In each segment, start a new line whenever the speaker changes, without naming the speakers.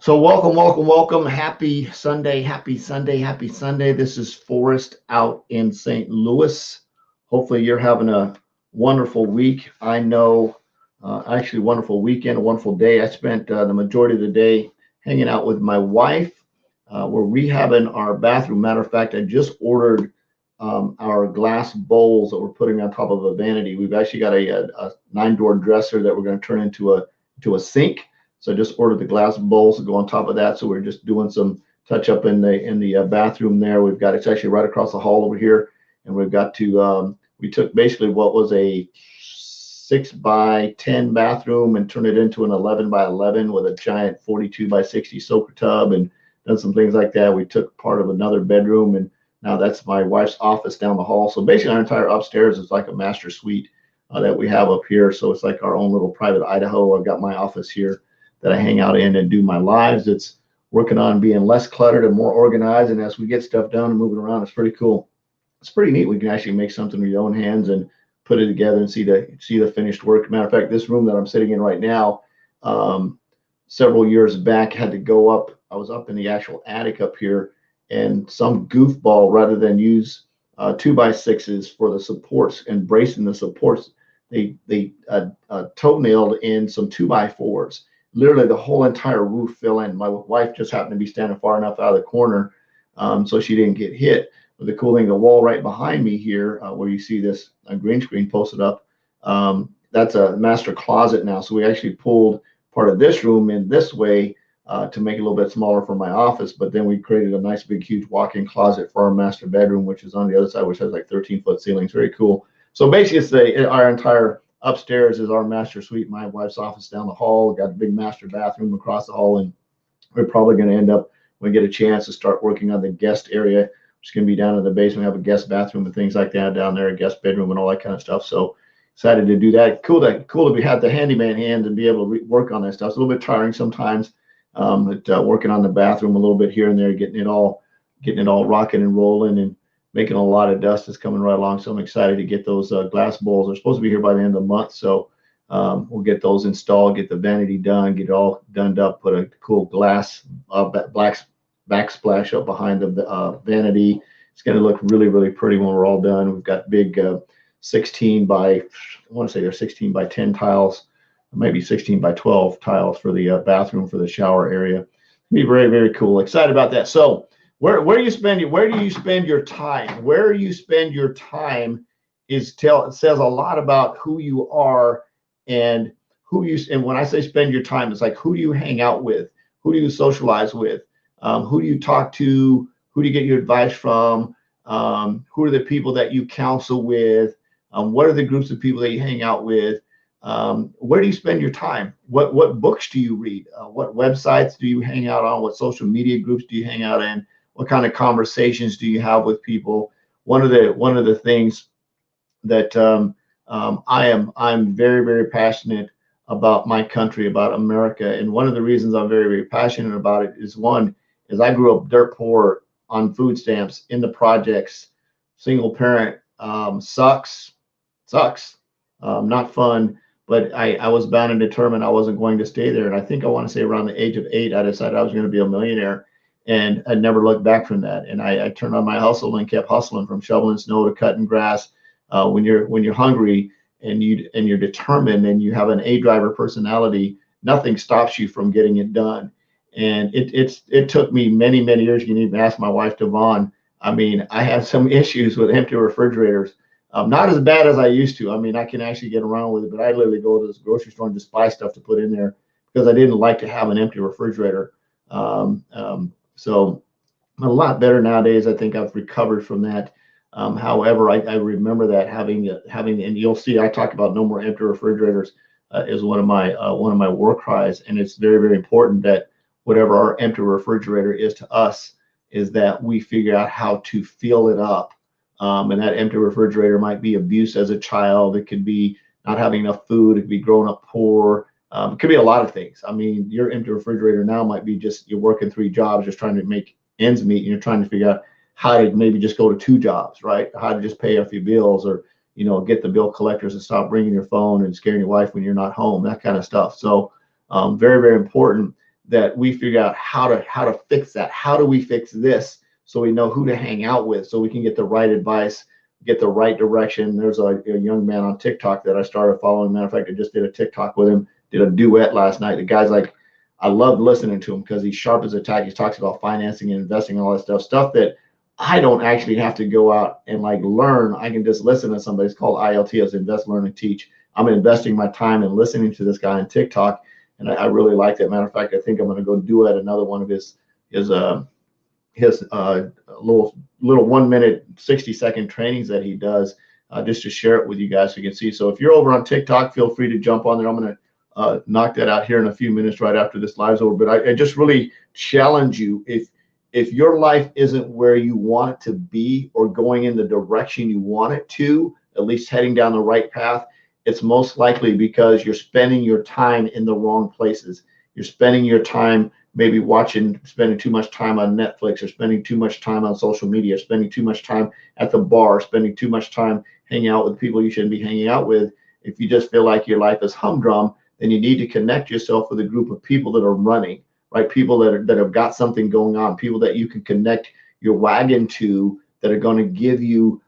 So welcome. Happy Sunday, happy Sunday, happy Sunday. This is Forrest out in St. Louis. Hopefully you're having a wonderful week. I know, actually wonderful weekend, a wonderful day. I spent the majority of the day hanging out with my wife. We're rehabbing our bathroom. Matter of fact, I just ordered our glass bowls that we're putting on top of a vanity. We've actually got a 9-door dresser that we're going to turn into a sink. So I just ordered the glass bowls to go on top of that. So we're just doing some touch up in the bathroom there. It's actually right across the hall over here, and we took basically what was a 6 by 10 bathroom and turned it into an 11 by 11 with a giant 42 by 60 soaker tub and done some things like that. We took part of another bedroom, and now that's my wife's office down the hall. So basically our entire upstairs is like a master suite that we have up here. So it's like our own little private Idaho. I've got my office here that I hang out in and do my lives. It's working on being less cluttered and more organized. And as we get stuff done and moving around, it's pretty cool. It's pretty neat. We can actually make something with your own hands and put it together and see the finished work. Matter of fact, this room that I'm sitting in right now, several years back, had to go up. I was up in the actual attic up here, and some goofball, rather than use 2 by 6s for the supports and bracing the supports, they toenailed in some 2 by 4s. Literally the whole entire roof fell in. My wife just happened to be standing far enough out of the corner, so she didn't get hit. But the cool thing, the wall right behind me here, where you see this green screen posted up, that's a master closet now. So we actually pulled part of this room in this way to make it a little bit smaller for my office. But then we created a nice big huge walk-in closet for our master bedroom, which is on the other side, which has like 13-foot ceilings. Very cool. So basically, our entire upstairs is our master suite. My wife's office down the hall. We've got a big master bathroom across the hall, and we're probably going to end up, when we get a chance, to start working on the guest area, which is going to be down in the basement. We have a guest bathroom and things like that down there, a guest bedroom and all that kind of stuff. So excited to do that. Cool to be had the handyman hand and be able to work on that stuff. It's a little bit tiring sometimes, but working on the bathroom a little bit here and there, getting it all rocking and rolling, and making a lot of dust is coming right along. So I'm excited to get those glass bowls. They're supposed to be here by the end of the month. So we'll get those installed, get the vanity done, get it all done up, put a cool glass black backsplash up behind the vanity. It's going to look really, really pretty when we're all done. We've got big 16 by, I want to say they're 16 by 10 tiles, maybe 16 by 12 tiles for the bathroom, for the shower area. It'll be very, very cool. Excited about that. So where do you spend your time? Where you spend your time it says a lot about who you are and and when I say spend your time, it's like, who do you hang out with? Who do you socialize with? Who do you talk to? Who do you get your advice from? Who are the people that you counsel with? What are the groups of people that you hang out with? Where do you spend your time? What books do you read? What websites do you hang out on? What social media groups do you hang out in? What kind of conversations do you have with people? One of the things that I'm very, very passionate about my country, about America, and one of the reasons I'm very, very passionate about it is, one, is I grew up dirt poor on food stamps in the projects, single parent, sucks, not fun. But I was bound and determined I wasn't going to stay there. And I think I want to say around the age of 8, I decided I was going to be a millionaire. And I never looked back from that. And I turned on my hustle and kept hustling, from shoveling snow to cutting grass. When you're hungry and you're determined and you have an A driver personality, nothing stops you from getting it done. And it took me many, many years. You can even ask my wife, Devon. I mean, I had some issues with empty refrigerators. Not as bad as I used to. I mean, I can actually get around with it, but I literally go to this grocery store and just buy stuff to put in there because I didn't like to have an empty refrigerator. So I'm a lot better nowadays. I think I've recovered from that. However, I remember that having, and you'll see, I talk about no more empty refrigerators is one of my war cries, and it's very, very important that whatever our empty refrigerator is to us, is that we figure out how to fill it up. And that empty refrigerator might be abuse as a child. It could be not having enough food. It could be growing up poor. It could be a lot of things. I mean, your empty refrigerator now might be just you're working 3 jobs, just trying to make ends meet, and you're trying to figure out how to maybe just go to 2 jobs, right? How to just pay off your bills, or get the bill collectors to stop ringing your phone and scaring your wife when you're not home, that kind of stuff. So very, very important that we figure out how to fix that. How do we fix this? So we know who to hang out with, so we can get the right advice, get the right direction. There's a young man on TikTok that I started following. Matter of fact, I just did a TikTok with him, did a duet last night. The guy's like, I love listening to him because he's sharp as a tack. He talks about financing and investing and all that stuff that I don't actually have to go out and like learn. I can just listen to somebody. It's called ILT, Invest, Learn, and Teach. I'm investing my time and listening to this guy on TikTok, and I really like that. Matter of fact, I think I'm going to go duet another one of his little 1 minute 60-second trainings that he does, just to share it with you guys so you can see. So if you're over on TikTok, feel free to jump on there. I'm going to knock that out here in a few minutes right after this live's over. But I just really challenge you, if your life isn't where you want it to be or going in the direction you want it to, at least heading down the right path, it's most likely because you're spending your time in the wrong places. You're spending your time maybe spending too much time on Netflix, or spending too much time on social media, spending too much time at the bar, spending too much time hanging out with people you shouldn't be hanging out with. If you just feel like your life is humdrum, then you need to connect yourself with a group of people that are running, right? People that have got something going on, people that you can connect your wagon to, that are going to give you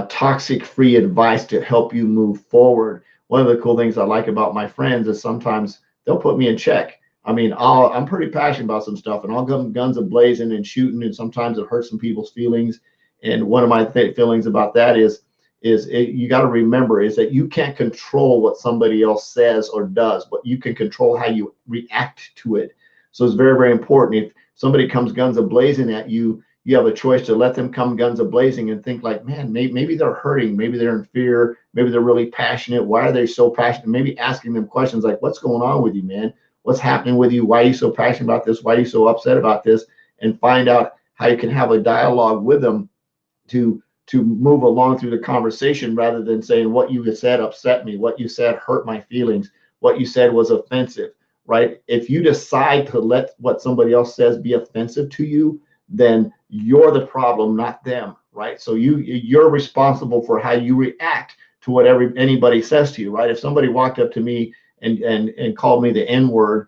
toxic-free advice to help you move forward. One of the cool things I like about my friends is sometimes they'll put me in check. I mean, I'm pretty passionate about some stuff, and I'll come guns a blazing and shooting, and sometimes it hurts some people's feelings. And one of my feelings about that is you got to remember is that you can't control what somebody else says or does, but you can control how you react to it. So it's very, very important. If somebody comes guns a blazing at you, you have a choice to let them come guns a blazing and think like, man, maybe they're hurting, maybe they're in fear, maybe they're really passionate. Why are they so passionate? Maybe asking them questions like, what's going on with you, man? What's happening with you? Why are you so passionate about this? Why are you so upset about this? And find out how you can have a dialogue with them to move along through the conversation, rather than saying what you said upset me, what you said hurt my feelings, what you said was offensive, right? If you decide to let what somebody else says be offensive to you, then you're the problem, not them, right? So you're responsible for how you react to whatever anybody says to you, right? If somebody walked up to me and called me the N-word,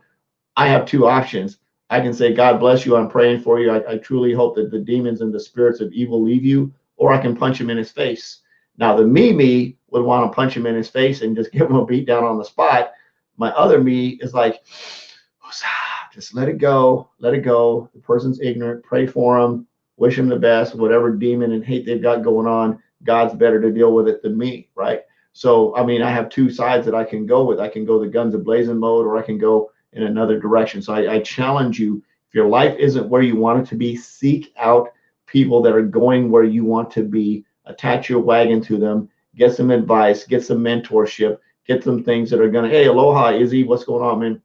I have two options. I can say, God bless you, I'm praying for you. I truly hope that the demons and the spirits of evil leave you, or I can punch him in his face. Now, the me would want to punch him in his face and just give him a beat down on the spot. My other me is like, just let it go, let it go. The person's ignorant, pray for him, wish him the best, whatever demon and hate they've got going on, God's better to deal with it than me, right? So, I mean, I have two sides that I can go with. I can go the guns a-blazing mode, or I can go in another direction. So I challenge you, if your life isn't where you want it to be, seek out people that are going where you want to be, attach your wagon to them, get some advice, get some mentorship, get some things that are going to, hey, aloha, Izzy, what's going on, man?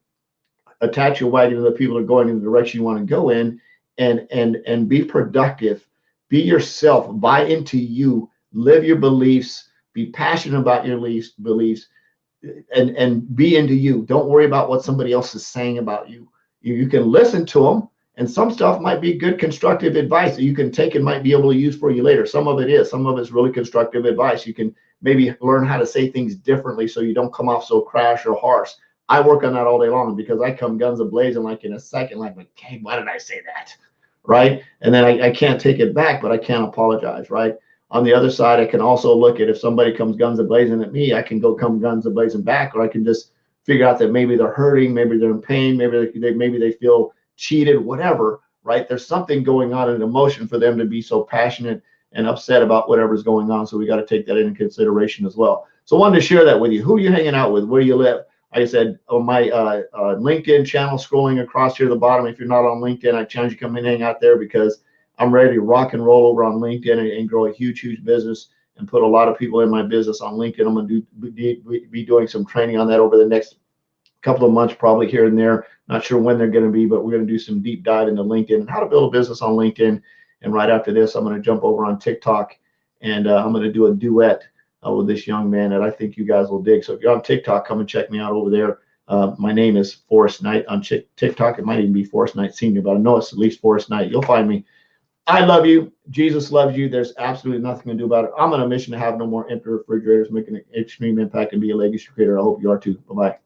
Attach your wagon to the people that are going in the direction you want to go in, and be productive, be yourself, buy into you, live your beliefs, be passionate about your beliefs, and be into you. Don't worry about what somebody else is saying about you. You can listen to them, and some stuff might be good constructive advice that you can take and might be able to use for you later. Some of it's really constructive advice. You can maybe learn how to say things differently so you don't come off so crash or harsh. I work on that all day long, because I come guns a-blazing like in a second, like, hey, why did I say that? Right? And then I can't take it back, but I can't apologize, right? On the other side, I can also look at, if somebody comes guns a-blazing at me, I can go come guns a-blazing back, or I can just figure out that maybe they're hurting, maybe they're in pain, maybe they feel cheated, whatever, right? There's something going on in emotion for them to be so passionate and upset about whatever's going on. So we got to take that into consideration as well. So I wanted to share that with you. Who are you hanging out with? Where you live? Like I said, on my LinkedIn channel, scrolling across here to the bottom, if you're not on LinkedIn, I challenge you to come and hang out there, because I'm ready to rock and roll over on LinkedIn and grow a huge, huge business and put a lot of people in my business on LinkedIn. I'm going to be doing some training on that over the next couple of months, probably here and there. Not sure when they're going to be, but we're going to do some deep dive into LinkedIn and how to build a business on LinkedIn. And right after this, I'm going to jump over on TikTok, and I'm going to do a duet with this young man that I think you guys will dig. So if you're on TikTok, come and check me out over there. My name is Forrest Knight on TikTok. It might even be Forrest Knight Senior, but I know it's at least Forrest Knight. You'll find me. I love you. Jesus loves you. There's absolutely nothing to do about it. I'm on a mission to have no more empty refrigerators, make an extreme impact, and be a legacy creator. I hope you are too. Bye-bye.